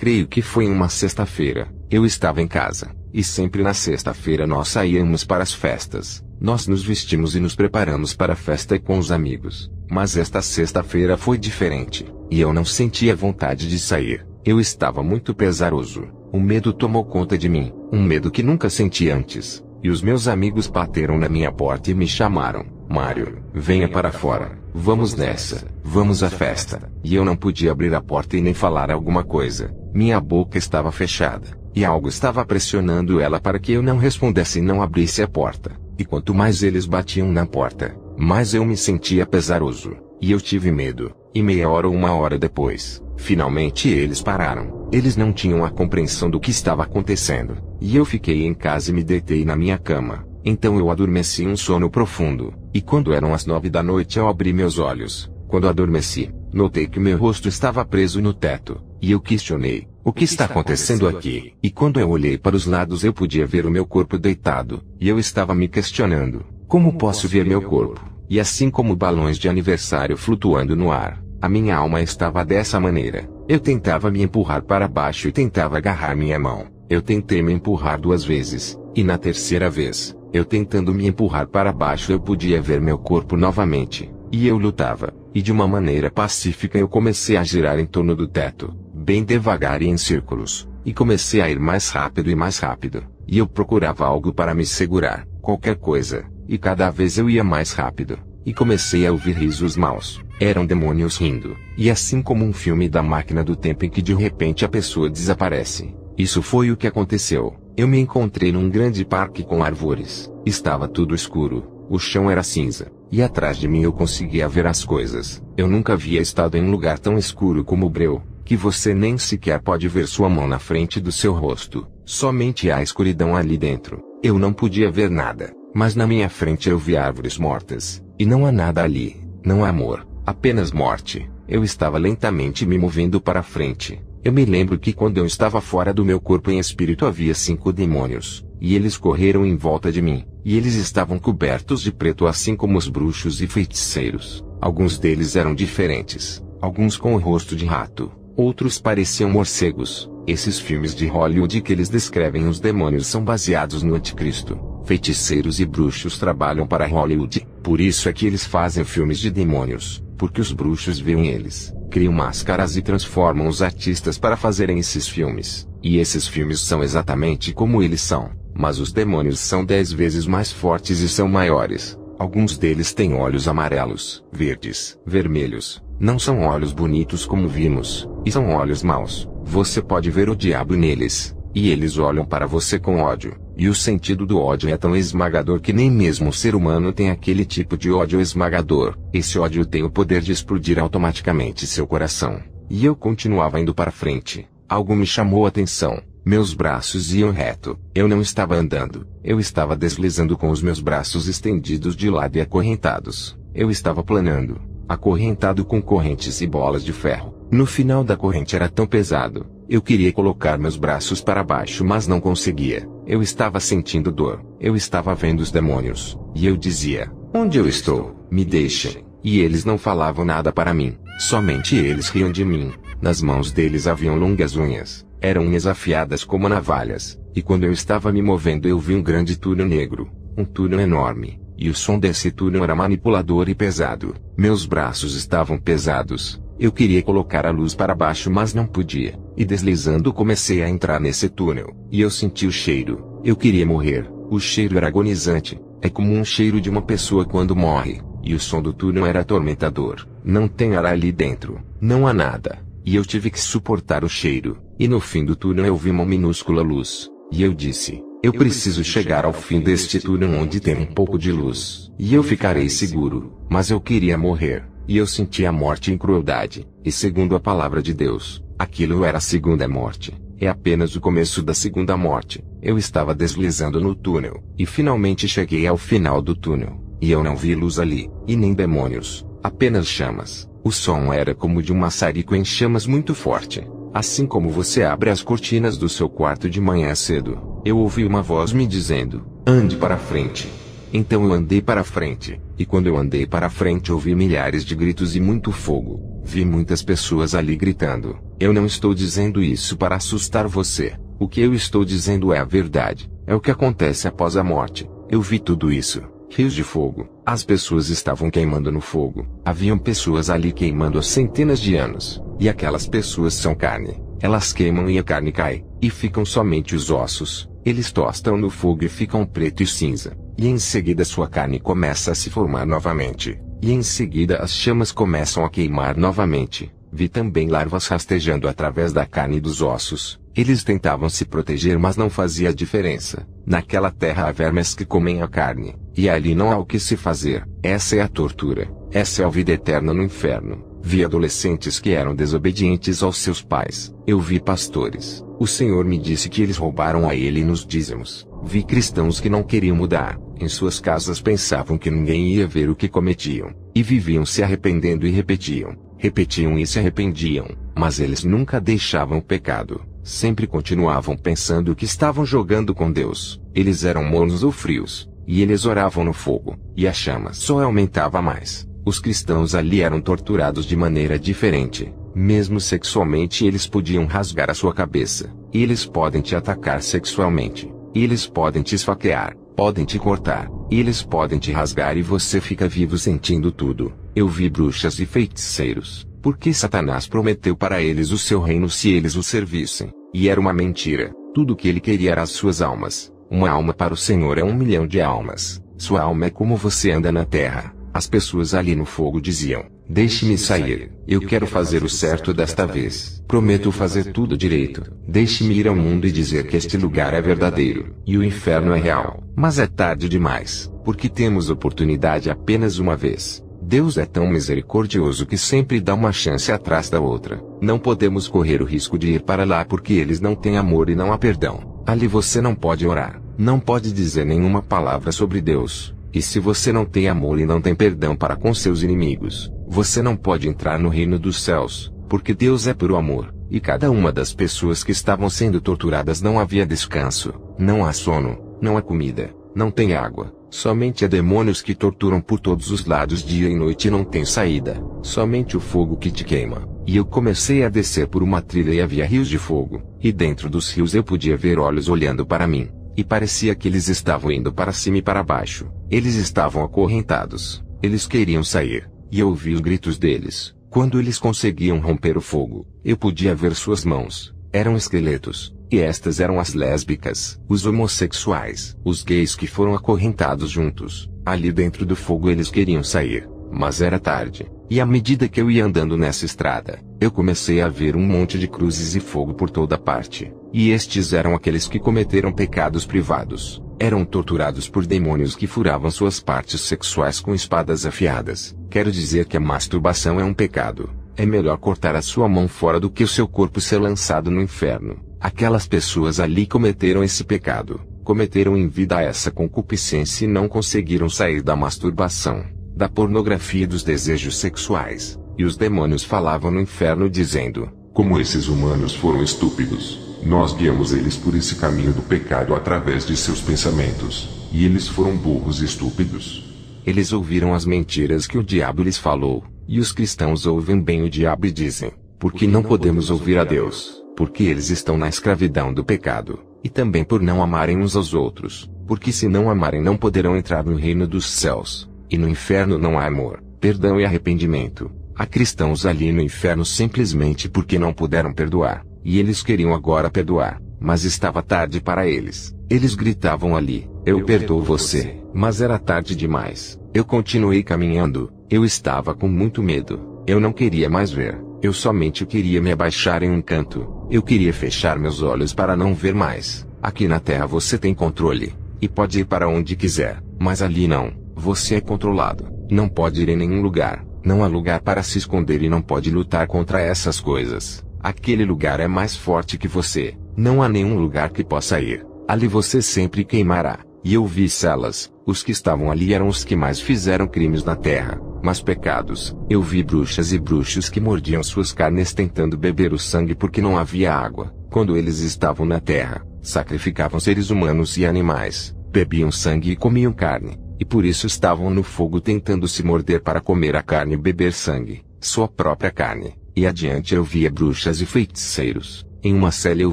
Creio que foi em uma sexta-feira. Eu estava em casa, e sempre na sexta-feira nós saíamos para as festas. Nós nos vestimos e nos preparamos para a festa com os amigos. Mas esta sexta-feira foi diferente, e eu não sentia vontade de sair. Eu estava muito pesaroso. O medo tomou conta de mim, um medo que nunca senti antes. E os meus amigos bateram na minha porta e me chamaram. Mário, venha para fora. Vamos nessa. Vamos à festa. E eu não podia abrir a porta e nem falar alguma coisa. Minha boca estava fechada, e algo estava pressionando ela para que eu não respondesse e não abrisse a porta. E quanto mais eles batiam na porta, mais eu me sentia pesaroso. E eu tive medo. E meia hora ou uma hora depois, finalmente eles pararam. Eles não tinham a compreensão do que estava acontecendo. E eu fiquei em casa e me deitei na minha cama. Então eu adormeci em um sono profundo. E quando eram as 9 da noite eu abri meus olhos. Quando adormeci, notei que meu rosto estava preso no teto. E eu questionei, o que está acontecendo aqui? E quando eu olhei para os lados eu podia ver o meu corpo deitado. E eu estava me questionando, como posso ver meu corpo? E assim como balões de aniversário flutuando no ar, a minha alma estava dessa maneira. Eu tentava me empurrar para baixo e tentava agarrar minha mão. Eu tentei me empurrar 2 vezes, e na terceira vez, eu tentando me empurrar para baixo eu podia ver meu corpo novamente. E eu lutava, e de uma maneira pacífica eu comecei a girar em torno do teto, bem devagar e em círculos, e comecei a ir mais rápido e mais rápido, e eu procurava algo para me segurar, qualquer coisa, e cada vez eu ia mais rápido, e comecei a ouvir risos maus, eram demônios rindo, e assim como um filme da máquina do tempo em que de repente a pessoa desaparece. Isso foi o que aconteceu. Eu me encontrei num grande parque com árvores, estava tudo escuro, o chão era cinza, e atrás de mim eu conseguia ver as coisas. Eu nunca havia estado em um lugar tão escuro como o breu, que você nem sequer pode ver sua mão na frente do seu rosto, somente há escuridão ali dentro. Eu não podia ver nada, mas na minha frente eu vi árvores mortas, e não há nada ali, não há amor, apenas morte. Eu estava lentamente me movendo para frente. Eu me lembro que quando eu estava fora do meu corpo em espírito havia 5 demônios, e eles correram em volta de mim, e eles estavam cobertos de preto assim como os bruxos e feiticeiros. Alguns deles eram diferentes, alguns com o rosto de rato, outros pareciam morcegos. Esses filmes de Hollywood que eles descrevem os demônios são baseados no anticristo. Feiticeiros e bruxos trabalham para Hollywood, por isso é que eles fazem filmes de demônios, porque os bruxos veem eles, criam máscaras e transformam os artistas para fazerem esses filmes. E esses filmes são exatamente como eles são, mas os demônios são 10 vezes mais fortes e são maiores. Alguns deles têm olhos amarelos, verdes, vermelhos. Não são olhos bonitos como vimos, e são olhos maus. Você pode ver o diabo neles, e eles olham para você com ódio. E o sentido do ódio é tão esmagador que nem mesmo o ser humano tem aquele tipo de ódio esmagador. Esse ódio tem o poder de explodir automaticamente seu coração. E eu continuava indo para frente. Algo me chamou a atenção. Meus braços iam reto. Eu não estava andando. Eu estava deslizando com os meus braços estendidos de lado e acorrentados. Eu estava planando, acorrentado com correntes e bolas de ferro. No final da corrente era tão pesado. Eu queria colocar meus braços para baixo mas não conseguia. Eu estava sentindo dor. Eu estava vendo os demônios. E eu dizia, onde eu estou? Me deixem. E eles não falavam nada para mim. Somente eles riam de mim. Nas mãos deles haviam longas unhas. Eram unhas afiadas como navalhas. E quando eu estava me movendo eu vi um grande túnel negro. Um túnel enorme. E o som desse túnel era manipulador e pesado. Meus braços estavam pesados. Eu queria colocar a luz para baixo mas não podia. E deslizando comecei a entrar nesse túnel. E eu senti o cheiro. Eu queria morrer. O cheiro era agonizante. É como um cheiro de uma pessoa quando morre. E o som do túnel era atormentador. Não tem ar ali dentro. Não há nada. E eu tive que suportar o cheiro. E no fim do túnel eu vi uma minúscula luz. E eu disse, eu preciso chegar ao fim deste túnel onde tem um pouco de luz. E eu ficarei seguro. Mas eu queria morrer. E eu senti a morte em crueldade. E segundo a palavra de Deus, aquilo era a segunda morte. É apenas o começo da segunda morte. Eu estava deslizando no túnel. E finalmente cheguei ao final do túnel. E eu não vi luz ali. E nem demônios. Apenas chamas. O som era como de um maçarico em chamas muito forte. Assim como você abre as cortinas do seu quarto de manhã cedo. Eu ouvi uma voz me dizendo, ande para frente. Então eu andei para frente, e quando eu andei para frente ouvi milhares de gritos e muito fogo. Vi muitas pessoas ali gritando. Eu não estou dizendo isso para assustar você. O que eu estou dizendo é a verdade. É o que acontece após a morte. Eu vi tudo isso. Rios de fogo. As pessoas estavam queimando no fogo. Haviam pessoas ali queimando há centenas de anos. E aquelas pessoas são carne. Elas queimam e a carne cai. E ficam somente os ossos. Eles tostam no fogo e ficam preto e cinza. E em seguida sua carne começa a se formar novamente. E em seguida as chamas começam a queimar novamente. Vi também larvas rastejando através da carne e dos ossos. Eles tentavam se proteger, mas não fazia diferença. Naquela terra há vermes que comem a carne. E ali não há o que se fazer. Essa é a tortura. Essa é a vida eterna no inferno. Vi adolescentes que eram desobedientes aos seus pais. Eu vi pastores. O Senhor me disse que eles roubaram a ele nos dízimos. Vi cristãos que não queriam mudar. Em suas casas pensavam que ninguém ia ver o que cometiam. E viviam se arrependendo e repetiam. Repetiam e se arrependiam. Mas eles nunca deixavam o pecado. Sempre continuavam pensando que estavam jogando com Deus. Eles eram mornos ou frios. E eles oravam no fogo. E a chama só aumentava mais. Os cristãos ali eram torturados de maneira diferente. Mesmo sexualmente eles podiam rasgar a sua cabeça. E eles podem te atacar sexualmente. E eles podem te esfaquear. Podem te cortar. E eles podem te rasgar e você fica vivo sentindo tudo. Eu vi bruxas e feiticeiros. Porque Satanás prometeu para eles o seu reino se eles o servissem. E era uma mentira. Tudo o que ele queria era as suas almas. Uma alma para o Senhor é 1 milhão de almas. Sua alma é como você anda na terra. As pessoas ali no fogo diziam: deixe-me sair. Eu quero fazer o certo desta vez. Prometo fazer tudo direito. Deixe-me ir ao mundo e dizer que este lugar é verdadeiro. E o inferno é real. Mas é tarde demais. Porque temos oportunidade apenas uma vez. Deus é tão misericordioso que sempre dá uma chance atrás da outra. Não podemos correr o risco de ir para lá porque eles não têm amor e não há perdão. Ali você não pode orar. Não pode dizer nenhuma palavra sobre Deus. E se você não tem amor e não tem perdão para com seus inimigos, você não pode entrar no reino dos céus, porque Deus é puro amor, e cada uma das pessoas que estavam sendo torturadas não havia descanso, não há sono, não há comida, não tem água, somente há demônios que torturam por todos os lados dia e noite e não tem saída, somente o fogo que te queima. E eu comecei a descer por uma trilha e havia rios de fogo, e dentro dos rios eu podia ver olhos olhando para mim. E parecia que eles estavam indo para cima e para baixo. Eles estavam acorrentados. Eles queriam sair. E eu ouvi os gritos deles. Quando eles conseguiam romper o fogo, eu podia ver suas mãos. Eram esqueletos. E estas eram as lésbicas, os homossexuais, os gays que foram acorrentados juntos. Ali dentro do fogo eles queriam sair. Mas era tarde. E à medida que eu ia andando nessa estrada, eu comecei a ver um monte de cruzes e fogo por toda parte. E estes eram aqueles que cometeram pecados privados. Eram torturados por demônios que furavam suas partes sexuais com espadas afiadas. Quero dizer que a masturbação é um pecado. É melhor cortar a sua mão fora do que o seu corpo ser lançado no inferno. Aquelas pessoas ali cometeram esse pecado. Cometeram em vida essa concupiscência e não conseguiram sair da masturbação, da pornografia e dos desejos sexuais. E os demônios falavam no inferno dizendo: como esses humanos foram estúpidos. Nós guiamos eles por esse caminho do pecado através de seus pensamentos. E eles foram burros e estúpidos. Eles ouviram as mentiras que o diabo lhes falou. E os cristãos ouvem bem o diabo e dizem: por que não podemos ouvir a Deus? Porque eles estão na escravidão do pecado. E também por não amarem uns aos outros. Porque se não amarem não poderão entrar no reino dos céus. E no inferno não há amor, perdão e arrependimento. Há cristãos ali no inferno simplesmente porque não puderam perdoar. E eles queriam agora perdoar, mas estava tarde para eles. Eles gritavam ali: eu perdoo você. Mas era tarde demais. Eu continuei caminhando. Eu estava com muito medo. Eu não queria mais ver. Eu somente queria me abaixar em um canto. Eu queria fechar meus olhos para não ver mais. Aqui na terra você tem controle. E pode ir para onde quiser. Mas ali não. Você é controlado. Não pode ir em nenhum lugar. Não há lugar para se esconder e não pode lutar contra essas coisas. Aquele lugar é mais forte que você. Não há nenhum lugar que possa ir. Ali você sempre queimará. E eu vi celas. Os que estavam ali eram os que mais fizeram crimes na terra. Mas pecados. Eu vi bruxas e bruxos que mordiam suas carnes tentando beber o sangue porque não havia água. Quando eles estavam na terra, sacrificavam seres humanos e animais. Bebiam sangue e comiam carne. E por isso estavam no fogo tentando se morder para comer a carne e beber sangue. sua própria carne. E adiante eu via bruxas e feiticeiros. Em uma cela eu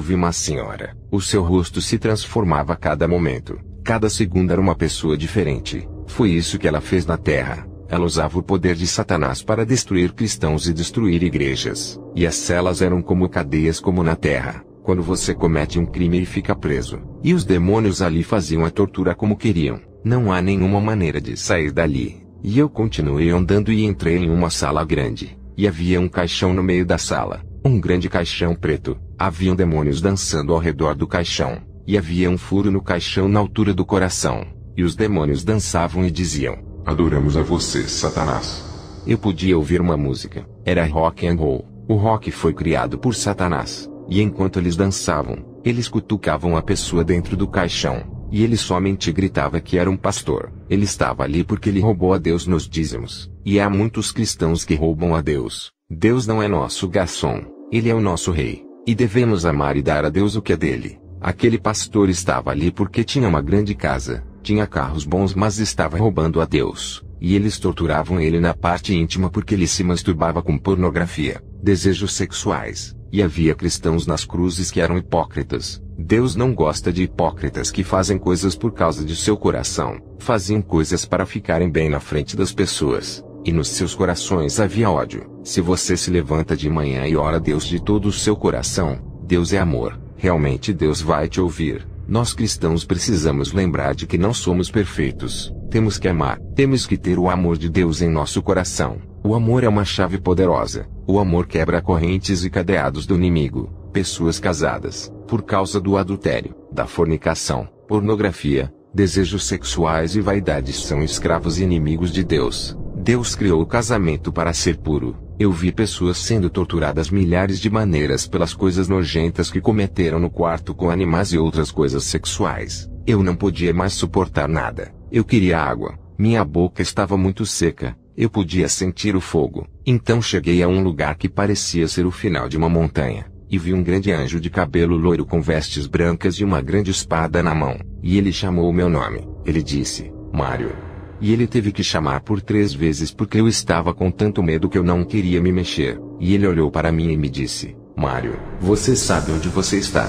vi uma senhora. O seu rosto se transformava a cada momento. Cada segundo era uma pessoa diferente. Foi isso que ela fez na terra. Ela usava o poder de Satanás para destruir cristãos e destruir igrejas. E as celas eram como cadeias como na terra, quando você comete um crime e fica preso. E os demônios ali faziam a tortura como queriam. Não há nenhuma maneira de sair dali. E eu continuei andando e entrei em uma sala grande. E havia um caixão no meio da sala. Um grande caixão preto. Haviam demônios dançando ao redor do caixão. E havia um furo no caixão na altura do coração. E os demônios dançavam e diziam: Adoramos a você, Satanás. Eu podia ouvir uma música. Era rock and roll. O rock foi criado por Satanás. E enquanto eles dançavam, eles cutucavam a pessoa dentro do caixão. E ele somente gritava que era um pastor. Ele estava ali porque ele roubou a Deus nos dízimos. E há muitos cristãos que roubam a Deus. Deus não é nosso garçom. Ele é o nosso rei. E devemos amar e dar a Deus o que é dele. Aquele pastor estava ali porque tinha uma grande casa. Tinha carros bons, mas estava roubando a Deus. E eles torturavam ele na parte íntima porque ele se masturbava com pornografia, desejos sexuais. E havia cristãos nas cruzes que eram hipócritas. Deus não gosta de hipócritas que fazem coisas por causa de seu coração. Faziam coisas para ficarem bem na frente das pessoas. E nos seus corações havia ódio. Se você se levanta de manhã e ora a Deus de todo o seu coração, Deus é amor. Realmente Deus vai te ouvir. Nós cristãos precisamos lembrar de que não somos perfeitos. Temos que amar. Temos que ter o amor de Deus em nosso coração. O amor é uma chave poderosa. O amor quebra correntes e cadeados do inimigo. Pessoas casadas, por causa do adultério, da fornicação, pornografia, desejos sexuais e vaidades são escravos e inimigos de Deus. Deus criou o casamento para ser puro. Eu vi pessoas sendo torturadas milhares de maneiras pelas coisas nojentas que cometeram no quarto com animais e outras coisas sexuais. Eu não podia mais suportar nada. Eu queria água. Minha boca estava muito seca. Eu podia sentir o fogo. Então cheguei a um lugar que parecia ser o final de uma montanha. E vi um grande anjo de cabelo loiro com vestes brancas e uma grande espada na mão. E ele chamou o meu nome. Ele disse: Mário. E ele teve que chamar por 3 vezes porque eu estava com tanto medo que eu não queria me mexer. E ele olhou para mim e me disse: Mário, você sabe onde você está?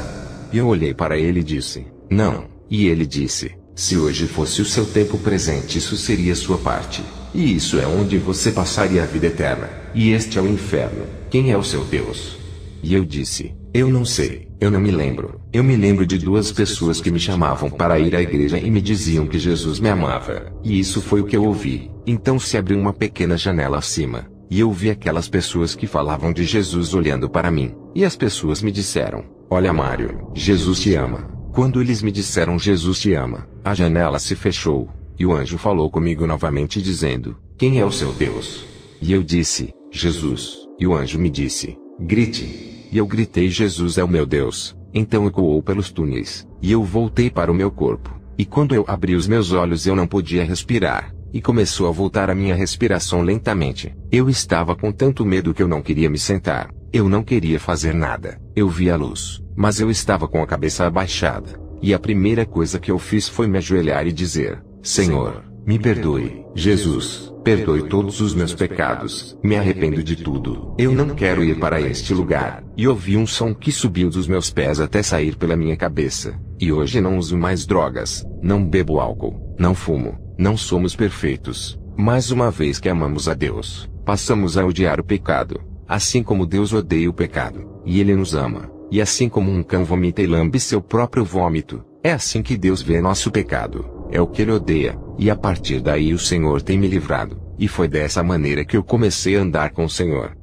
E eu olhei para ele e disse: não. E ele disse: se hoje fosse o seu tempo presente, isso seria sua parte. E isso é onde você passaria a vida eterna. E este é o inferno. Quem é o seu Deus? E eu disse: eu não sei, eu não me lembro. Eu me lembro de 2 pessoas que me chamavam para ir à igreja e me diziam que Jesus me amava. E isso foi o que eu ouvi. Então se abriu uma pequena janela acima. E eu vi aquelas pessoas que falavam de Jesus olhando para mim. E as pessoas me disseram: olha, Mário, Jesus te ama. Quando eles me disseram Jesus te ama, a janela se fechou. E o anjo falou comigo novamente dizendo: quem é o seu Deus? E eu disse: Jesus. E o anjo me disse: grite. E eu gritei: Jesus é o meu Deus. Então ecoou pelos túneis. E eu voltei para o meu corpo. E quando eu abri os meus olhos eu não podia respirar. E começou a voltar a minha respiração lentamente. Eu estava com tanto medo que eu não queria me sentar. Eu não queria fazer nada. Eu vi a luz, mas eu estava com a cabeça abaixada. E a primeira coisa que eu fiz foi me ajoelhar e dizer: Senhor, me perdoe. Jesus, perdoe todos os meus pecados. Me arrependo de tudo. Eu não quero ir para este lugar. E ouvi um som que subiu dos meus pés até sair pela minha cabeça. E hoje não uso mais drogas. Não bebo álcool. Não fumo. Não somos perfeitos. Mas uma vez que amamos a Deus, passamos a odiar o pecado. Assim como Deus odeia o pecado. E Ele nos ama. E assim como um cão vomita e lambe seu próprio vômito, é assim que Deus vê nosso pecado. É o que Ele odeia. E a partir daí o Senhor tem me livrado. E foi dessa maneira que eu comecei a andar com o Senhor.